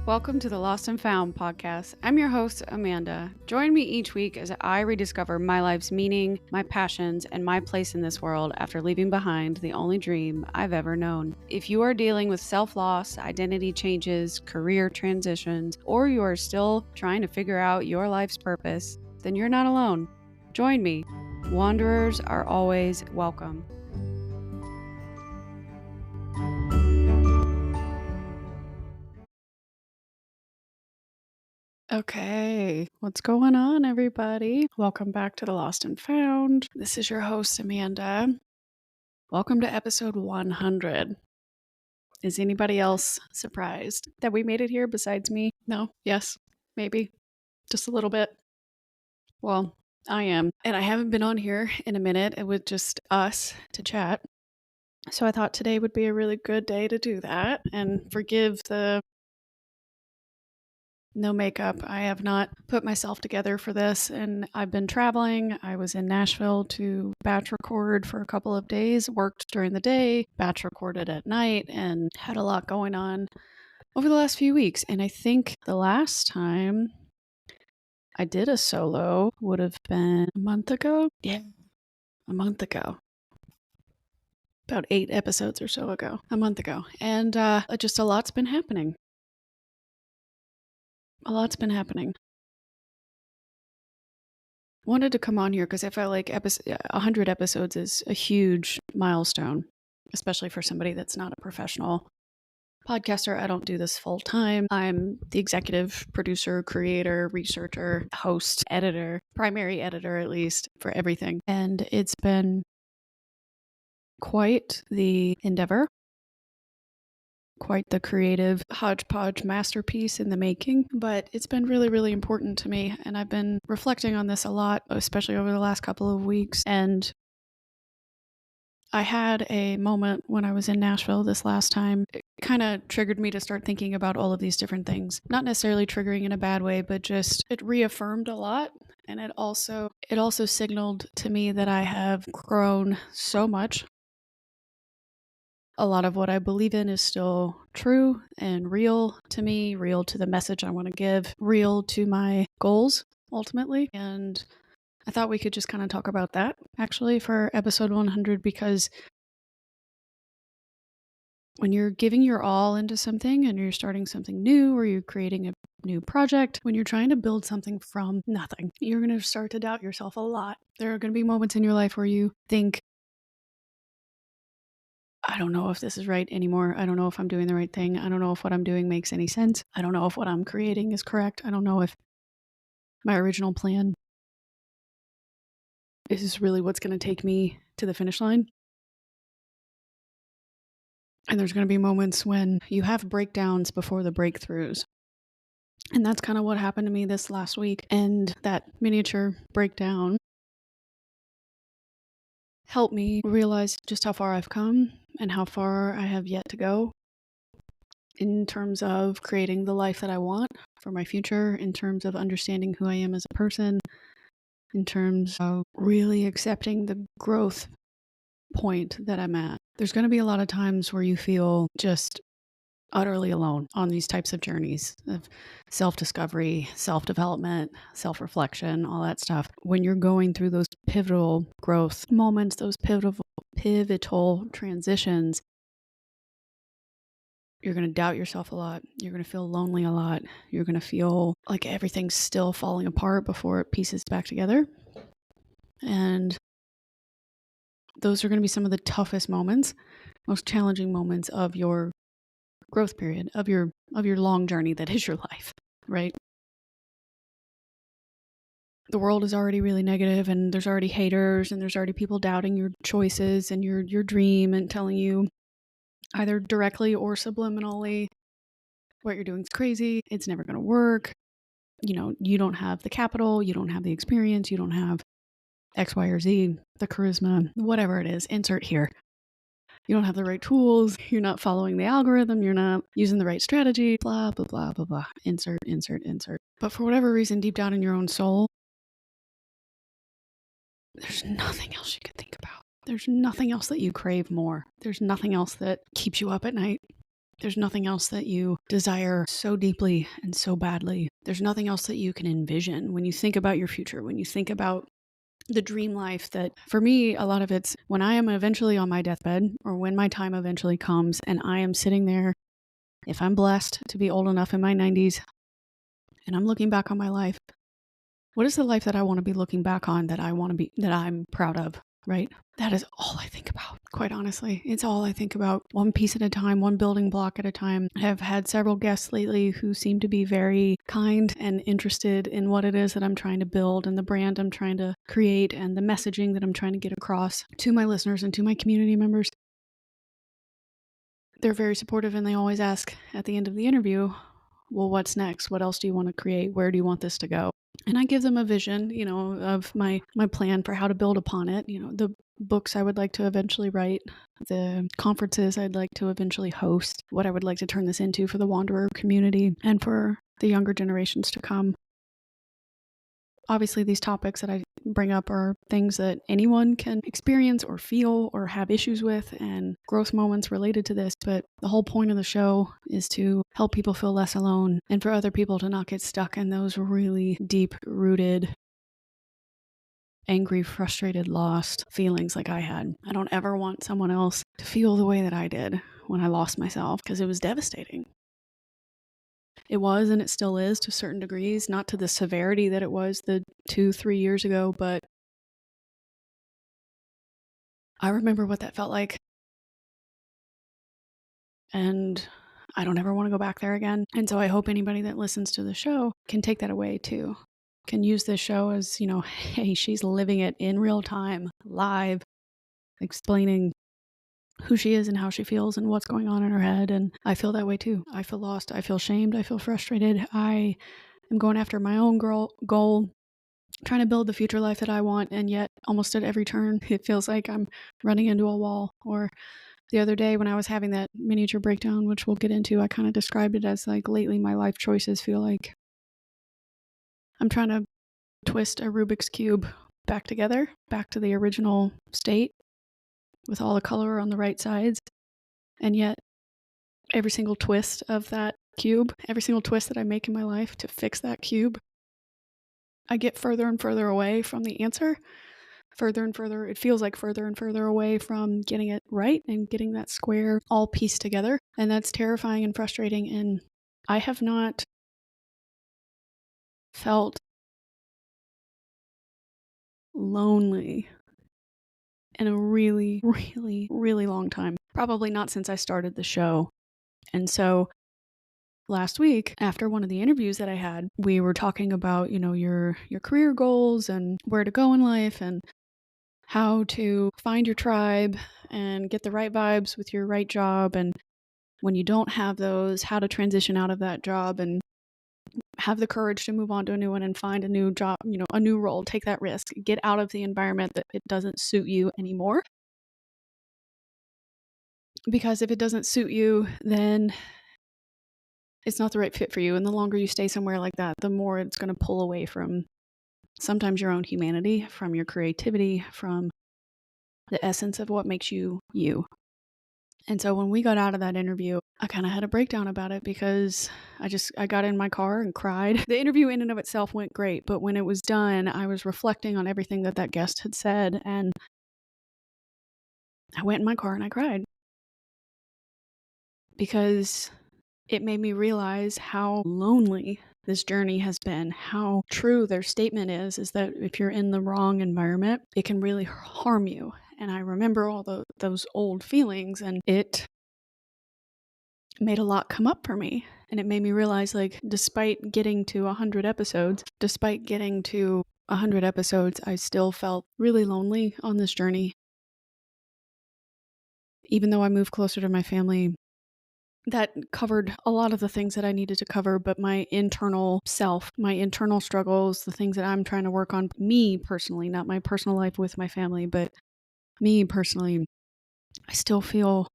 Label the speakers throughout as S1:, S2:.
S1: Welcome to the Lost and Found podcast. I'm your host, Amanda. Join me each week as I rediscover my life's meaning, my passions, and my place in this world after leaving behind the only dream I've ever known. If you are dealing with self-loss, identity changes, career transitions, or you are still trying to figure out your life's purpose, then you're not alone. Join me. Wanderers are always welcome. Okay, what's going on, everybody? Welcome back to the Lost and Found. This is your host, Amanda. Welcome to episode 100. Is anybody else surprised that we made it here besides me? No? Yes? Maybe? Just a little bit? Well, I am. And I haven't been on here in a minute with just us to chat. So I thought today would be a really good day to do that and forgive the no makeup. I have not put myself together for this, and I've been traveling. I was in Nashville to batch record for a couple of days, worked during the day, batch recorded at night, and had a lot going on over the last few weeks. And I think the last time I did a solo would have been a month ago. Yeah, a month ago. About 8 episodes or so ago, a month ago. And just a lot's been happening. Wanted to come on here because I felt like 100 episodes is a huge milestone, especially for somebody that's not a professional podcaster. I don't do this full time. I'm the executive producer, creator, researcher, host, editor, primary editor at least for everything. And it's been quite the endeavor. Quite the creative hodgepodge masterpiece in the making, but it's been really, really important to me. And I've been reflecting on this a lot, especially over the last couple of weeks. And I had a moment when I was in Nashville this last time. It kind of triggered me to start thinking about all of these different things. Not necessarily triggering in a bad way, but just it reaffirmed a lot. And it also signaled to me that I have grown so much. A lot of what I believe in is still true and real to me, real to the message I want to give, real to my goals, ultimately. And I thought we could just kind of talk about that, actually, for episode 100, because when you're giving your all into something and you're starting something new or you're creating a new project, when you're trying to build something from nothing, you're going to start to doubt yourself a lot. There are going to be moments in your life where you think, I don't know if this is right anymore. I don't know if I'm doing the right thing. I don't know if what I'm doing makes any sense. I don't know if what I'm creating is correct. I don't know if my original plan is really what's going to take me to the finish line. And there's going to be moments when you have breakdowns before the breakthroughs. And that's kind of what happened to me this last week. And that miniature breakdown helped me realize just how far I've come and how far I have yet to go in terms of creating the life that I want for my future, in terms of understanding who I am as a person, in terms of really accepting the growth point that I'm at. There's going to be a lot of times where you feel just utterly alone on these types of journeys of self-discovery, self-development, self-reflection, all that stuff. When you're going through those pivotal growth moments, those pivotal transitions, you're going to doubt yourself a lot. You're going to feel lonely a lot. You're going to feel like everything's still falling apart before it pieces back together. And those are going to be some of the toughest moments, most challenging moments of your growth period, of your long journey that is your life, right? The world is already really negative, and there's already haters, and there's already people doubting your choices and your dream and telling you either directly or subliminally what you're doing is crazy, it's never going to work. You know, you don't have the capital, you don't have the experience, you don't have X, Y, or Z, the charisma, whatever it is, insert here. You don't have the right tools, you're not following the algorithm, you're not using the right strategy, blah, blah, blah, blah, blah, insert. But for whatever reason, deep down in your own soul, there's nothing else you can think about. There's nothing else that you crave more. There's nothing else that keeps you up at night. There's nothing else that you desire so deeply and so badly. There's nothing else that you can envision when you think about your future, when you think about the dream life. That for me, a lot of it's when I am eventually on my deathbed, or when my time eventually comes and I am sitting there, if I'm blessed to be old enough in my 90s and I'm looking back on my life, what is the life that I want to be looking back on, that I'm proud of, right? That is all I think about, quite honestly. It's all I think about, one piece at a time, one building block at a time. I have had several guests lately who seem to be very kind and interested in what it is that I'm trying to build and the brand I'm trying to create and the messaging that I'm trying to get across to my listeners and to my community members. They're very supportive, and they always ask at the end of the interview, well, what's next? What else do you want to create? Where do you want this to go? And I give them a vision, of my plan for how to build upon it. The books I would like to eventually write, the conferences I'd like to eventually host, what I would like to turn this into for the Wanderer community and for the younger generations to come. Obviously, these topics that I bring up are things that anyone can experience or feel or have issues with, and growth moments related to this. But the whole point of the show is to help people feel less alone, and for other people to not get stuck in those really deep-rooted, angry, frustrated, lost feelings like I had. I don't ever want someone else to feel the way that I did when I lost myself, because it was devastating. It was, and it still is to certain degrees, not to the severity that it was the 2-3 years ago, but I remember what that felt like. And I don't ever want to go back there again. And so I hope anybody that listens to the show can take that away too. Can use this show as, hey, she's living it in real time, live, explaining who she is and how she feels and what's going on in her head. And I feel that way too. I feel lost. I feel shamed. I feel frustrated. I am going after my own goal, trying to build the future life that I want. And yet almost at every turn, it feels like I'm running into a wall. Or the other day when I was having that miniature breakdown, which we'll get into, I kind of described it as like, lately my life choices feel like I'm trying to twist a Rubik's Cube back together, back to the original state with all the color on the right sides. And yet every single twist of that cube, every single twist that I make in my life to fix that cube, I get further and further away from the answer. Further and further, it feels like further and further away from getting it right and getting that square all pieced together. And that's terrifying and frustrating. And I have not felt lonely in a really, really, really long time. Probably not since I started the show. And so last week, after one of the interviews that I had, we were talking about, your career goals and where to go in life and how to find your tribe and get the right vibes with your right job. And when you don't have those, how to transition out of that job and have the courage to move on to a new one and find a new job, a new role, take that risk, get out of the environment that it doesn't suit you anymore. Because if it doesn't suit you, then it's not the right fit for you. And the longer you stay somewhere like that, the more it's going to pull away from sometimes your own humanity, from your creativity, from the essence of what makes you you. And so when we got out of that interview, I kind of had a breakdown about it because I got in my car and cried. The interview in and of itself went great, but when it was done, I was reflecting on everything that guest had said, and I went in my car and I cried because it made me realize how lonely this journey has been, how true their statement is that if you're in the wrong environment, it can really harm you. And I remember all those old feelings, and it made a lot come up for me. And it made me realize, like, despite getting to 100 episodes, I still felt really lonely on this journey. Even though I moved closer to my family, that covered a lot of the things that I needed to cover, but my internal self, my internal struggles, the things that I'm trying to work on, me personally, not my personal life with my family, but me personally, I still feel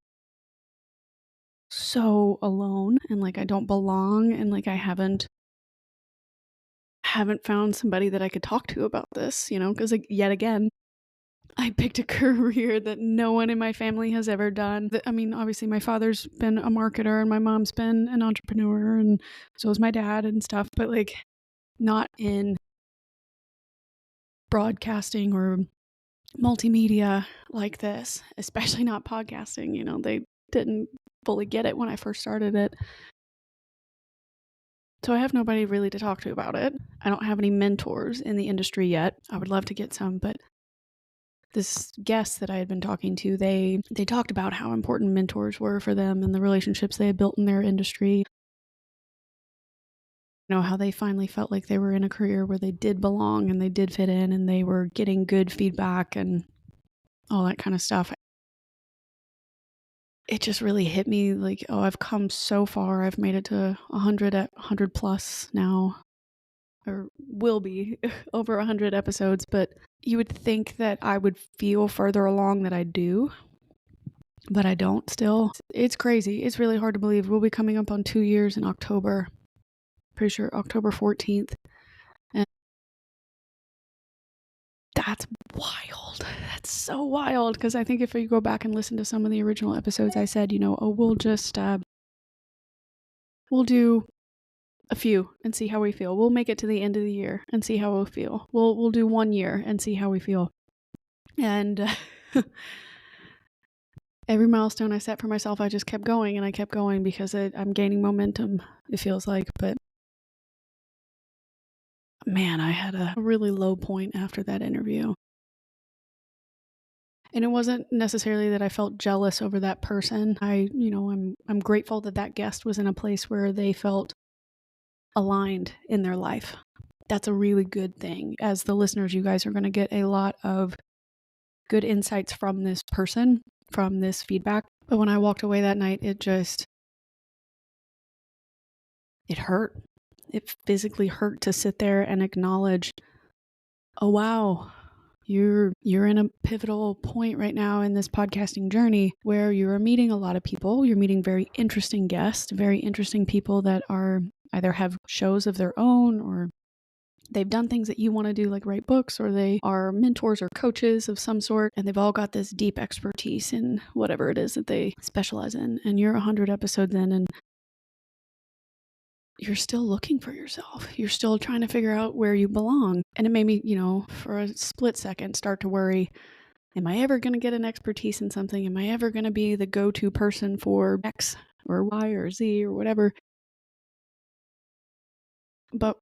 S1: so alone and like I don't belong, and like I haven't found somebody that I could talk to about this, because, like, yet again, I picked a career that no one in my family has ever done. I mean, obviously my father's been a marketer and my mom's been an entrepreneur and so is my dad and stuff, but like not in broadcasting or multimedia like this, especially not podcasting. You know, they didn't fully get it when I first started it. So I have nobody really to talk to about it. I don't have any mentors in the industry yet. I would love to get some, but this guest that I had been talking to, they talked about how important mentors were for them and the relationships they had built in their industry. You know, how they finally felt like they were in a career where they did belong and they did fit in and they were getting good feedback and all that kind of stuff. It just really hit me like, oh, I've come so far. I've made it to 100 plus now, or will be over 100 episodes, but you would think that I would feel further along than I do, but I don't still. It's crazy. It's really hard to believe. We'll be coming up on 2 years in October. Pretty sure October 14th. And that's wild. That's so wild. Because I think if you go back and listen to some of the original episodes, I said, you know, oh, we'll do a few and see how we feel. We'll make it to the end of the year and see how we'll feel. We'll do 1 year and see how we feel. And every milestone I set for myself, I just kept going and I kept going because I'm gaining momentum, it feels like. But man, I had a really low point after that interview. And it wasn't necessarily that I felt jealous over that person. I'm grateful that that guest was in a place where they felt aligned in their life. That's a really good thing. As the listeners, you guys are going to get a lot of good insights from this person, from this feedback. But when I walked away that night, it hurt. It physically hurt to sit there and acknowledge, oh, wow, you're in a pivotal point right now in this podcasting journey where you're meeting a lot of people. You're meeting very interesting guests, very interesting people that are either have shows of their own or they've done things that you want to do, like write books, or they are mentors or coaches of some sort, and they've all got this deep expertise in whatever it is that they specialize in. And you're 100 episodes in, and you're still looking for yourself. You're still trying to figure out where you belong. And it made me, for a split second, start to worry, am I ever going to get an expertise in something? Am I ever going to be the go-to person for X or Y or Z or whatever? But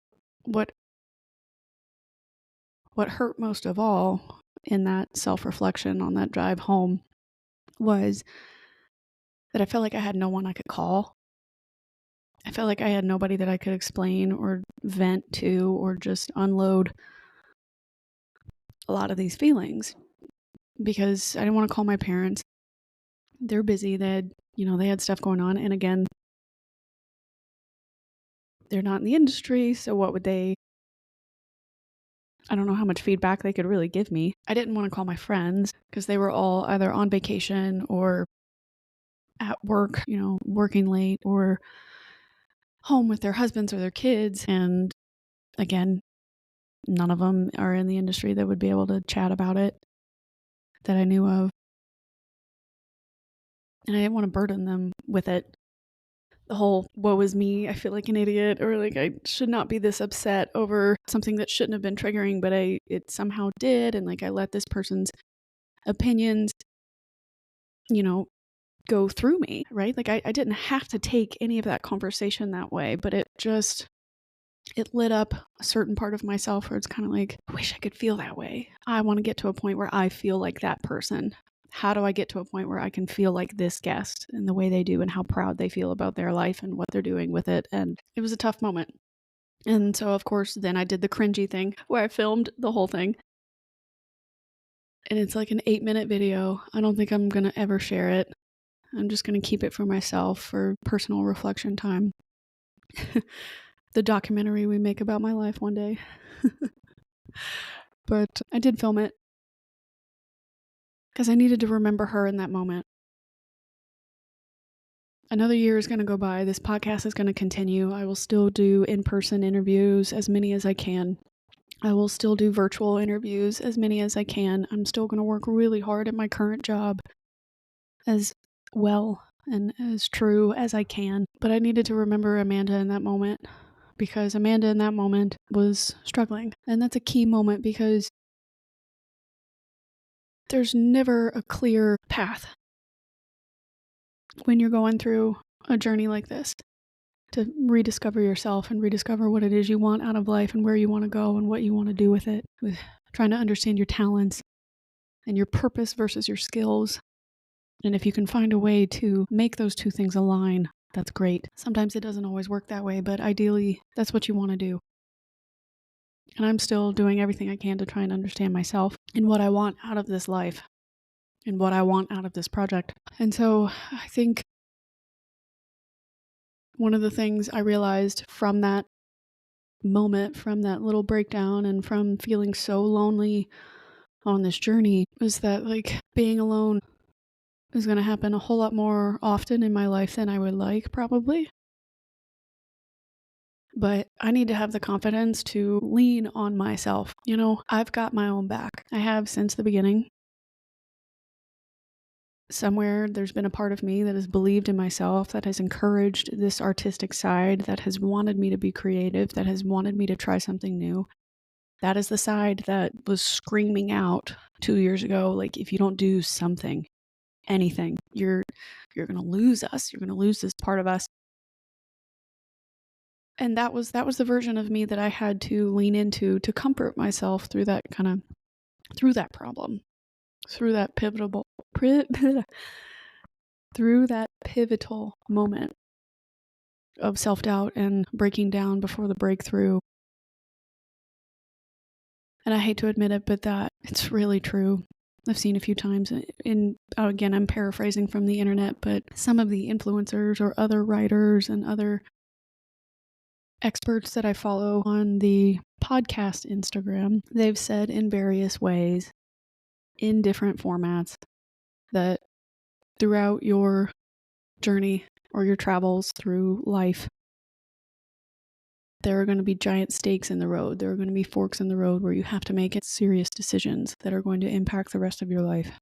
S1: what hurt most of all in that self-reflection on that drive home was that I felt like I had no one I could call. I felt like I had nobody that I could explain or vent to or just unload a lot of these feelings because I didn't want to call my parents. They're busy. They had stuff going on. And again, they're not in the industry. So what would I don't know how much feedback they could really give me. I didn't want to call my friends because they were all either on vacation or at work, working late or home with their husbands or their kids. And again, none of them are in the industry that would be able to chat about it that I knew of. And I didn't want to burden them with it. The whole woe is me, I feel like an idiot, or like I should not be this upset over something that shouldn't have been triggering, but it somehow did. And like I let this person's opinions, go through me, right? Like I didn't have to take any of that conversation that way, but it lit up a certain part of myself where it's kind of like, I wish I could feel that way. I want to get to a point where I feel like that person. How do I get to a point where I can feel like this guest and the way they do and how proud they feel about their life and what they're doing with it? And it was a tough moment. And so, of course, then I did the cringy thing where I filmed the whole thing. And it's like an 8-minute video. I don't think I'm going to ever share it. I'm just going to keep it for myself for personal reflection time. The documentary we make about my life one day. But I did film it because I needed to remember her in that moment. Another year is going to go by. This podcast is going to continue. I will still do in-person interviews, as many as I can. I will still do virtual interviews, as many as I can. I'm still going to work really hard at my current job as well and as true as I can. But I needed to remember Amanda in that moment, because Amanda in that moment was struggling. And that's a key moment, because there's never a clear path when you're going through a journey like this, to rediscover yourself and rediscover what it is you want out of life and where you want to go and what you want to do with it, with trying to understand your talents and your purpose versus your skills. And if you can find a way to make those two things align, that's great. Sometimes it doesn't always work that way, but ideally that's what you want to do. And I'm still doing everything I can to try and understand myself and what I want out of this life and what I want out of this project. And so I think one of the things I realized from that moment, from that little breakdown, and from feeling so lonely on this journey, was that being alone is going to happen a whole lot more often in my life than I would like, probably. But I need to have the confidence to lean on myself. I've got my own back. I have since the beginning. Somewhere there's been a part of me that has believed in myself, that has encouraged this artistic side, that has wanted me to be creative, that has wanted me to try something new. That is the side that was screaming out 2 years ago, if you don't do something, anything, you're going to lose us. You're going to lose this part of us. And that was the version of me that I had to lean into to comfort myself through that problem, through that pivotal moment of self-doubt and breaking down before the breakthrough. And I hate to admit it, but that it's really true. I've seen a few times again, I'm paraphrasing from the internet, but some of the influencers or other writers and other experts that I follow on the podcast Instagram, they've said in various ways, in different formats, that throughout your journey or your travels through life, there are going to be giant stakes in the road. There are going to be forks in the road where you have to make serious decisions that are going to impact the rest of your life.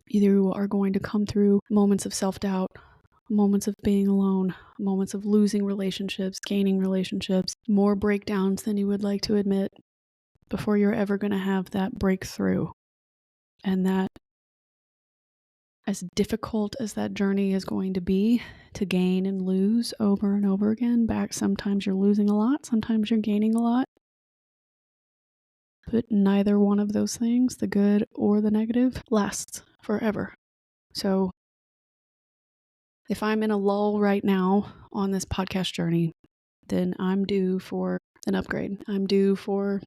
S1: Either you are going to come through moments of self-doubt, moments of being alone, moments of losing relationships, gaining relationships, more breakdowns than you would like to admit, before you're ever going to have that breakthrough. And that, as difficult as that journey is going to be to gain and lose over and over again, sometimes you're losing a lot, sometimes you're gaining a lot. But neither one of those things, the good or the negative, lasts forever. So if I'm in a lull right now on this podcast journey, then I'm due for an upgrade. I'm due for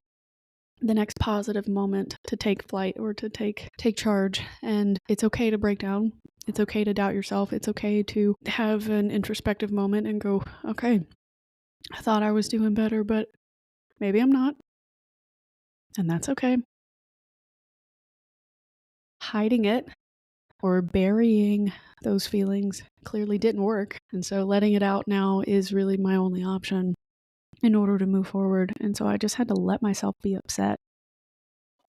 S1: the next positive moment to take flight or to take charge. And it's okay to break down. It's okay to doubt yourself. It's okay to have an introspective moment and go, okay, I thought I was doing better, but maybe I'm not. And that's okay. Hiding it or burying those feelings clearly didn't work. And so letting it out now is really my only option in order to move forward. And so I just had to let myself be upset.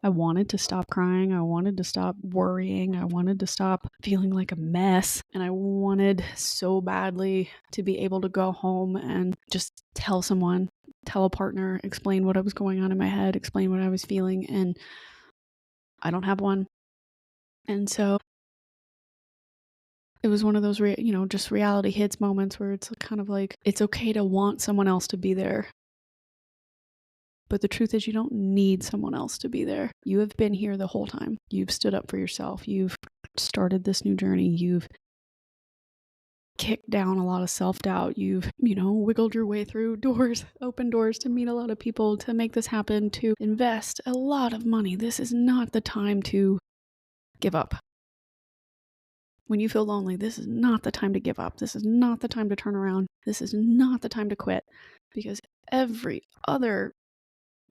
S1: I wanted to stop crying. I wanted to stop worrying. I wanted to stop feeling like a mess. And I wanted so badly to be able to go home and just tell someone, tell a partner, explain what was going on in my head, explain what I was feeling. And I don't have one. And so it was one of those, just reality hits moments where it's kind of it's okay to want someone else to be there. But the truth is, you don't need someone else to be there. You have been here the whole time. You've stood up for yourself. You've started this new journey. You've kicked down a lot of self-doubt. You've, wiggled your way through doors, open doors to meet a lot of people, to make this happen, to invest a lot of money. This is not the time to give up. When you feel lonely, this is not the time to give up. This is not the time to turn around. This is not the time to quit, because every other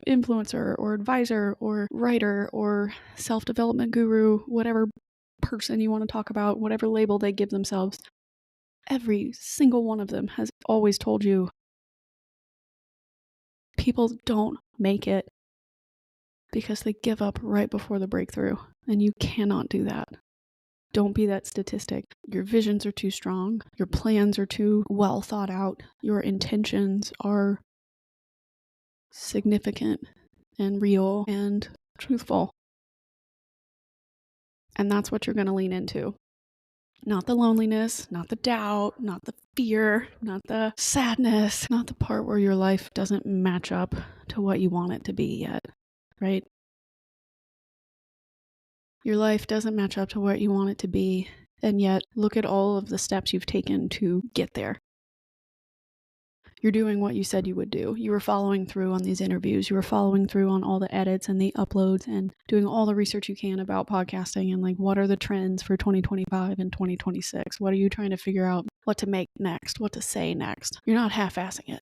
S1: influencer or advisor or writer or self-development guru, whatever person you want to talk about, whatever label they give themselves, every single one of them has always told you people don't make it because they give up right before the breakthrough, and you cannot do that. Don't be that statistic. Your visions are too strong. Your plans are too well thought out. Your intentions are significant and real and truthful. And that's what you're going to lean into. Not the loneliness, not the doubt, not the fear, not the sadness, not the part where your life doesn't match up to what you want it to be yet, right? Your life doesn't match up to what you want it to be, and yet look at all of the steps you've taken to get there. You're doing what you said you would do. You were following through on these interviews. You were following through on all the edits and the uploads and doing all the research you can about podcasting and like what are the trends for 2025 and 2026? What are you trying to figure out what to make next, what to say next? You're not half-assing it.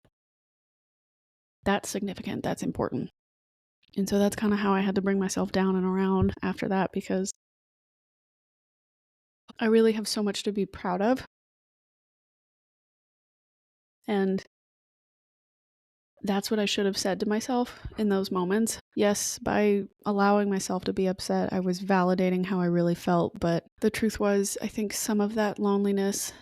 S1: That's significant. That's important. And so that's kind of how I had to bring myself down and around after that, because I really have so much to be proud of. And that's what I should have said to myself in those moments. Yes, by allowing myself to be upset, I was validating how I really felt. But the truth was, I think some of that loneliness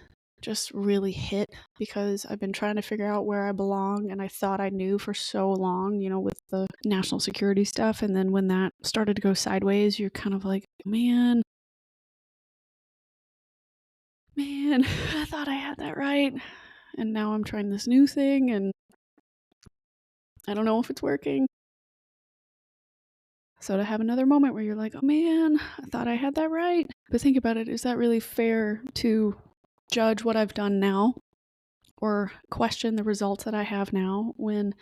S1: just really hit because I've been trying to figure out where I belong, and I thought I knew for so long, with the national security stuff. And then when that started to go sideways, you're kind of like, man, I thought I had that right. And now I'm trying this new thing, and I don't know if it's working. So to have another moment where you're like, oh man, I thought I had that right. But think about it, is that really fair to judge what I've done now or question the results that I have now when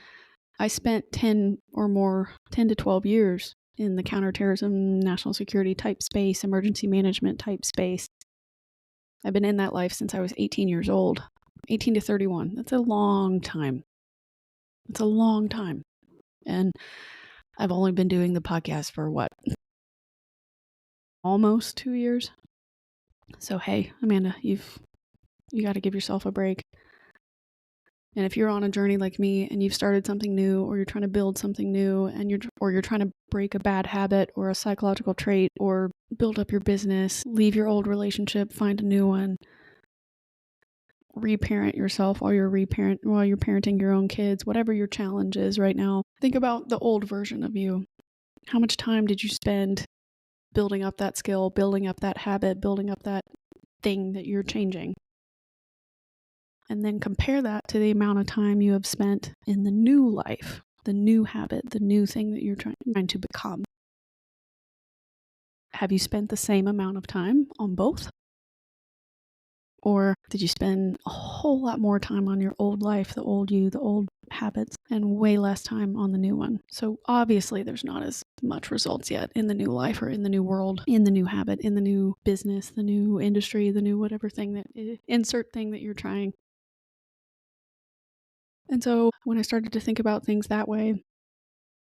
S1: I spent 10 to 12 years in the counterterrorism, national security type space, emergency management type space? I've been in that life since I was 18 years old, 18 to 31. That's a long time. It's a long time. And I've only been doing the podcast for almost 2 years. So hey, Amanda, you got to give yourself a break. And if you're on a journey like me and you've started something new, or you're trying to build something new, and you're trying to break a bad habit or a psychological trait, or build up your business, leave your old relationship, find a new one, reparent yourself while you're parenting your own kids, whatever your challenge is right now, think about the old version of you. How much time did you spend building up that skill, building up that habit, building up that thing that you're changing? And then compare that to the amount of time you have spent in the new life, the new habit, the new thing that you're trying to become. Have you spent the same amount of time on both? Or did you spend a whole lot more time on your old life, the old you, the old habits, and way less time on the new one? So obviously there's not as much results yet in the new life or in the new world, in the new habit, in the new business, the new industry, the new whatever thing insert thing that you're trying. And so when I started to think about things that way,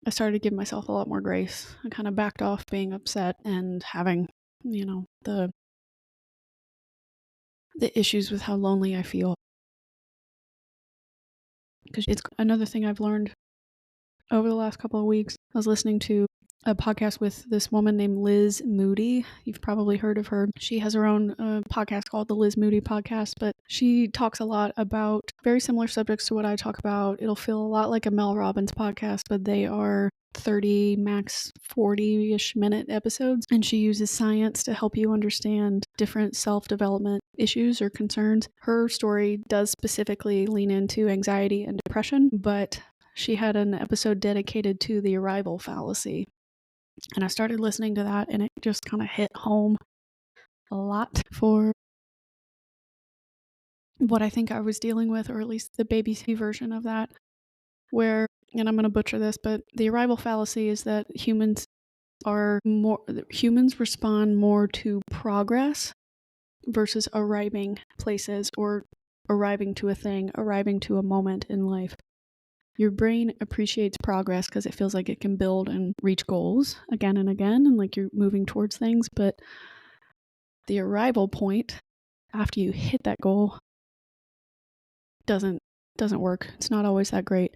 S1: I started to give myself a lot more grace. I kind of backed off being upset and having, the issues with how lonely I feel. Because it's another thing I've learned over the last couple of weeks. I was listening to a podcast with this woman named Liz Moody. You've probably heard of her. She has her own podcast called the Liz Moody Podcast, but she talks a lot about very similar subjects to what I talk about. It'll feel a lot like a Mel Robbins podcast, but they are 30, max 40-ish minute episodes. And she uses science to help you understand different self-development issues or concerns. Her story does specifically lean into anxiety and depression, but she had an episode dedicated to the arrival fallacy. And I started listening to that, and it just kind of hit home a lot for what I think I was dealing with, or at least the baby version of that, where, and I'm going to butcher this, but the arrival fallacy is that humans respond more to progress versus arriving places or arriving to a thing, arriving to a moment in life. Your brain appreciates progress because it feels like it can build and reach goals again and again, and like you're moving towards things. But the arrival point, after you hit that goal, doesn't work. It's not always that great.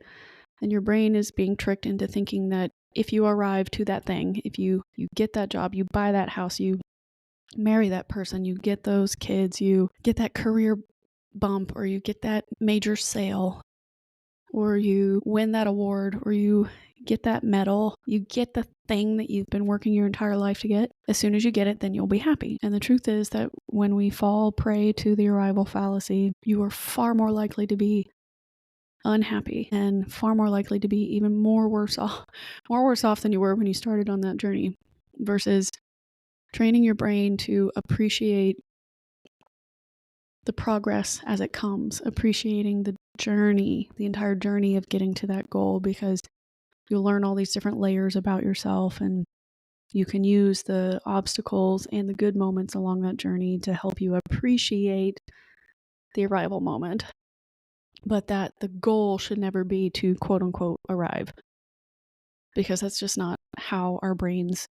S1: And your brain is being tricked into thinking that if you arrive to that thing, if you get that job, you buy that house, you marry that person, you get those kids, you get that career bump, or you get that major sale, or you win that award, or you get that medal, you get the thing that you've been working your entire life to get. As soon as you get it, then you'll be happy. And the truth is that when we fall prey to the arrival fallacy, you are far more likely to be unhappy and far more likely to be even more worse off than you were when you started on that journey, versus training your brain to appreciate the progress as it comes, appreciating the journey, the entire journey of getting to that goal, because you'll learn all these different layers about yourself, and you can use the obstacles and the good moments along that journey to help you appreciate the arrival moment. But that the goal should never be to quote unquote arrive, because that's just not how our brains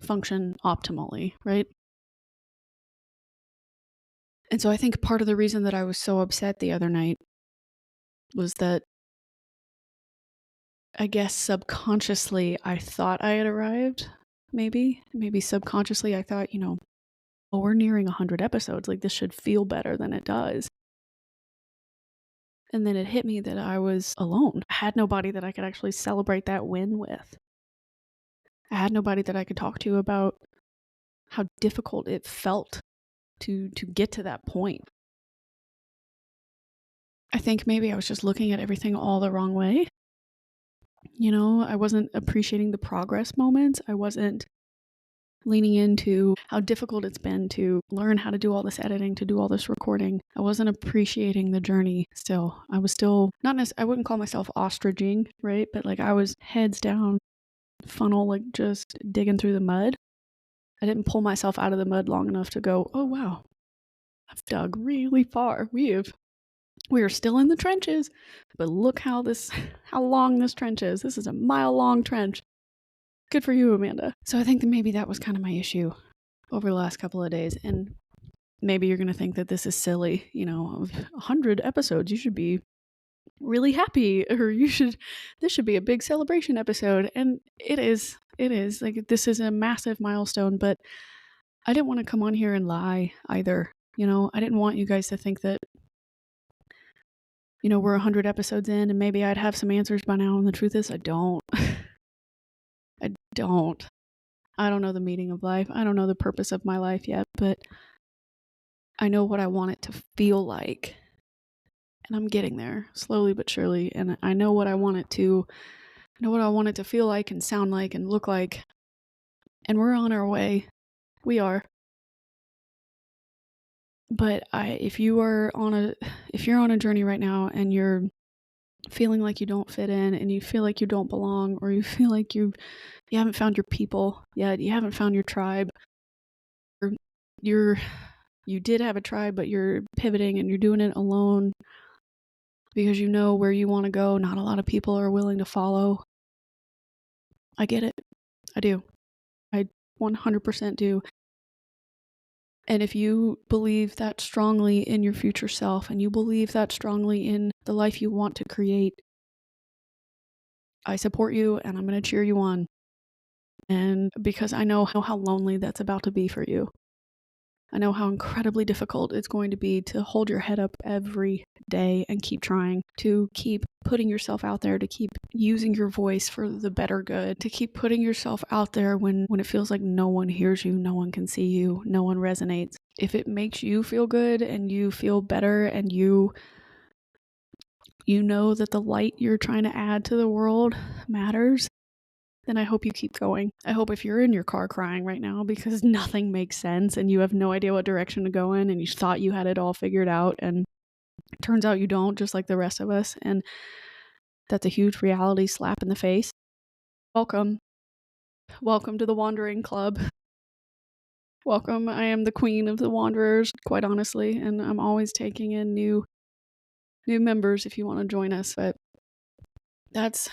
S1: function optimally, right? And so I think part of the reason that I was so upset the other night was that I guess subconsciously I thought I had arrived. Maybe subconsciously I thought, oh, we're nearing 100 episodes. Like, this should feel better than it does. And then it hit me that I was alone. I had nobody that I could actually celebrate that win with. I had nobody that I could talk to about how difficult it felt to get to that point. I think maybe I was just looking at everything all the wrong way. I wasn't appreciating the progress moments. I wasn't leaning into how difficult it's been to learn how to do all this editing, to do all this recording. I wasn't appreciating the journey still. I was still I wouldn't call myself ostriching, right? But like, I was heads down, funnel, like just digging through the mud. I didn't pull myself out of the mud long enough to go, oh wow, I've dug really far. We are still in the trenches, but look how long this trench is. This is a mile-long trench. Good for you, Amanda. So I think that maybe that was kind of my issue over the last couple of days. And maybe you're going to think that this is silly, of 100 episodes, you should be really happy, or this should be a big celebration episode. And it is like, this is a massive milestone, but I didn't want to come on here and lie either. I didn't want you guys to think that, we're 100 episodes in and maybe I'd have some answers by now. And the truth is, I don't. I don't. I don't know the meaning of life. I don't know the purpose of my life yet, but I know what I want it to feel like. And I'm getting there slowly but surely. And I know what I want it to feel like and sound like and look like. And we're on our way. We are. But if you're on a journey right now and you're feeling like you don't fit in and you feel like you don't belong, or you feel like you haven't found your people yet, you haven't found your tribe, or you did have a tribe, but you're pivoting and you're doing it alone because you know where you want to go. Not a lot of people are willing to follow. I get it. I do. I 100% do. And if you believe that strongly in your future self, and you believe that strongly in the life you want to create, I support you and I'm going to cheer you on. And because I know how lonely that's about to be for you. I know how incredibly difficult it's going to be to hold your head up every day and keep trying, to keep putting yourself out there, to keep using your voice for the better good, to keep putting yourself out there when it feels like no one hears you, no one can see you, no one resonates. If it makes you feel good and you feel better and you know that the light you're trying to add to the world matters, then I hope you keep going. I hope if you're in your car crying right now because nothing makes sense and you have no idea what direction to go in and you thought you had it all figured out and it turns out you don't, just like the rest of us, and that's a huge reality slap in the face. Welcome. Welcome to the Wandering Club. Welcome. I am the queen of the wanderers, quite honestly, and I'm always taking in new members if you want to join us, but that's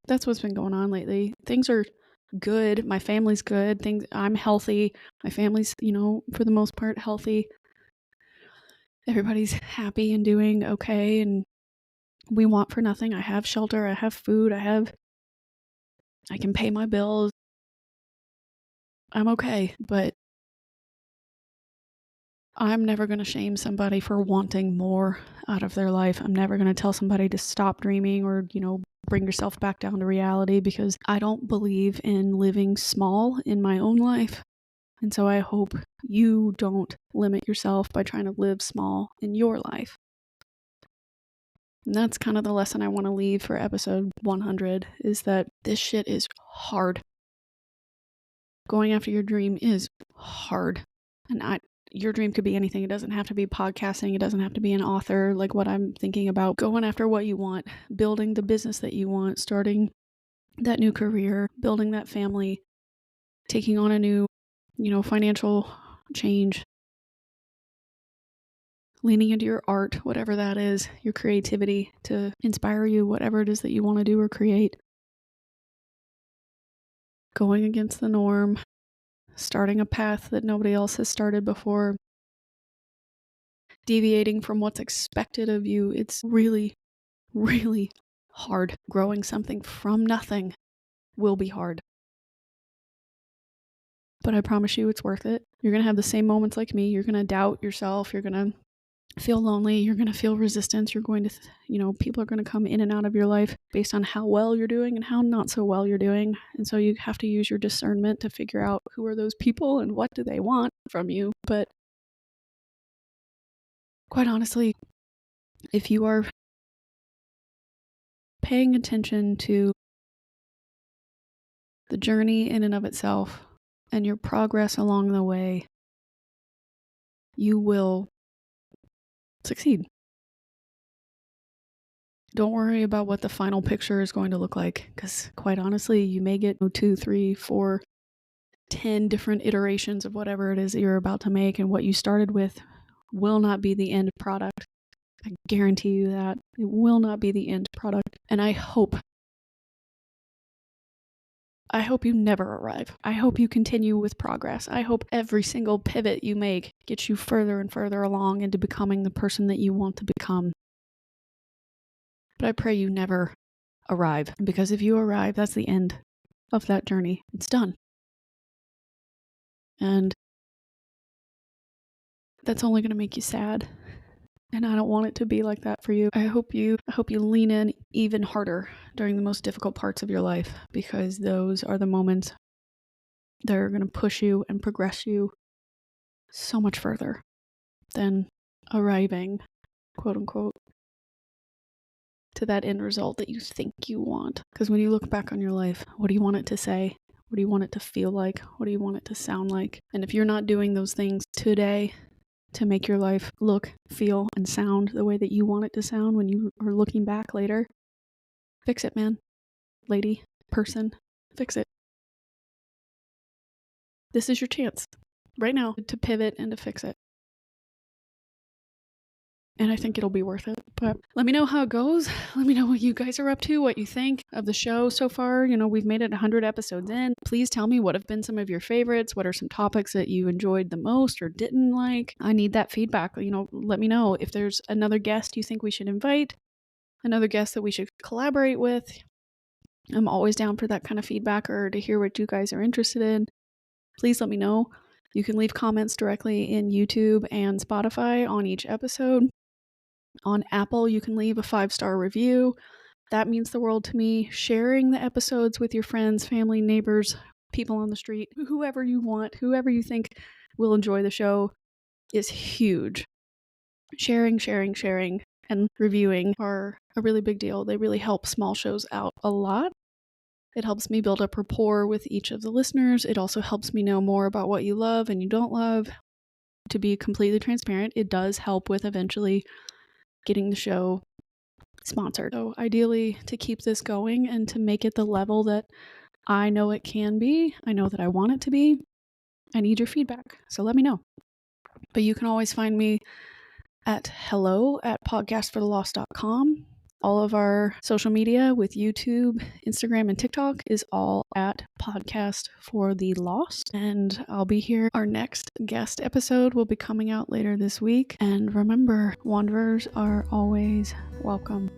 S1: what's been going on lately. Things are good. My family's good. I'm healthy. My family's, for the most part, healthy. Everybody's happy and doing okay, and we want for nothing. I have shelter. I have food. I have I can pay my bills. I'm okay, but I'm never going to shame somebody for wanting more out of their life. I'm never going to tell somebody to stop dreaming or, bring yourself back down to reality, because I don't believe in living small in my own life. And so I hope you don't limit yourself by trying to live small in your life. And that's kind of the lesson I want to leave for episode 100, is that this shit is hard. Going after your dream is hard. And your dream could be anything. It doesn't have to be podcasting. It doesn't have to be an author, like what I'm thinking about. Going after what you want, building the business that you want, starting that new career, building that family, taking on a new, financial change, leaning into your art, whatever that is, your creativity to inspire you, whatever it is that you want to do or create. Going against the norm, starting a path that nobody else has started before, deviating from what's expected of you. It's really, really hard. Growing something from nothing will be hard. But I promise you it's worth it. You're going to have the same moments like me. You're going to doubt yourself. You're going to feel lonely. You're going to feel resistance. You're going to, people are going to come in and out of your life based on how well you're doing and how not so well you're doing. And so you have to use your discernment to figure out who are those people and what do they want from you. But quite honestly, if you are paying attention to the journey in and of itself and your progress along the way, you will succeed. Don't worry about what the final picture is going to look like, because quite honestly, you may get 2, 3, 4, 10 different iterations of whatever it is that you're about to make, and what you started with will not be the end product. I guarantee you that. It will not be the end product. And I hope you never arrive. I hope you continue with progress. I hope every single pivot you make gets you further and further along into becoming the person that you want to become. But I pray you never arrive, because if you arrive, that's the end of that journey. It's done. And that's only going to make you sad. And I don't want it to be like that for you. I hope you lean in even harder during the most difficult parts of your life, because those are the moments that are going to push you and progress you so much further than arriving, quote unquote, to that end result that you think you want. Because when you look back on your life, what do you want it to say? What do you want it to feel like? What do you want it to sound like? And if you're not doing those things today to make your life look, feel, and sound the way that you want it to sound when you are looking back later, fix it, man. Lady, person, fix it. This is your chance right now to pivot and to fix it. And I think it'll be worth it. But let me know how it goes. Let me know what you guys are up to, what you think of the show so far. We've made it 100 episodes in. Please tell me what have been some of your favorites. What are some topics that you enjoyed the most or didn't like? I need that feedback. Let me know if there's another guest you think we should invite, another guest that we should collaborate with. I'm always down for that kind of feedback, or to hear what you guys are interested in. Please let me know. You can leave comments directly in YouTube and Spotify on each episode. On Apple, you can leave a 5-star review. That means the world to me. Sharing the episodes with your friends, family, neighbors, people on the street, whoever you want, whoever you think will enjoy the show, is huge. Sharing, and reviewing are a really big deal. They really help small shows out a lot. It helps me build up rapport with each of the listeners. It also helps me know more about what you love and you don't love. To be completely transparent, it does help with eventually getting the show sponsored. So ideally, to keep this going and to make it the level that I know it can be, I know that I want it to be, I need your feedback. So let me know. But you can always find me at hello@podcastforthelost.com. All of our social media with YouTube, Instagram, and TikTok is all at Podcast for the Lost. And I'll be here. Our next guest episode will be coming out later this week. And remember, wanderers are always welcome.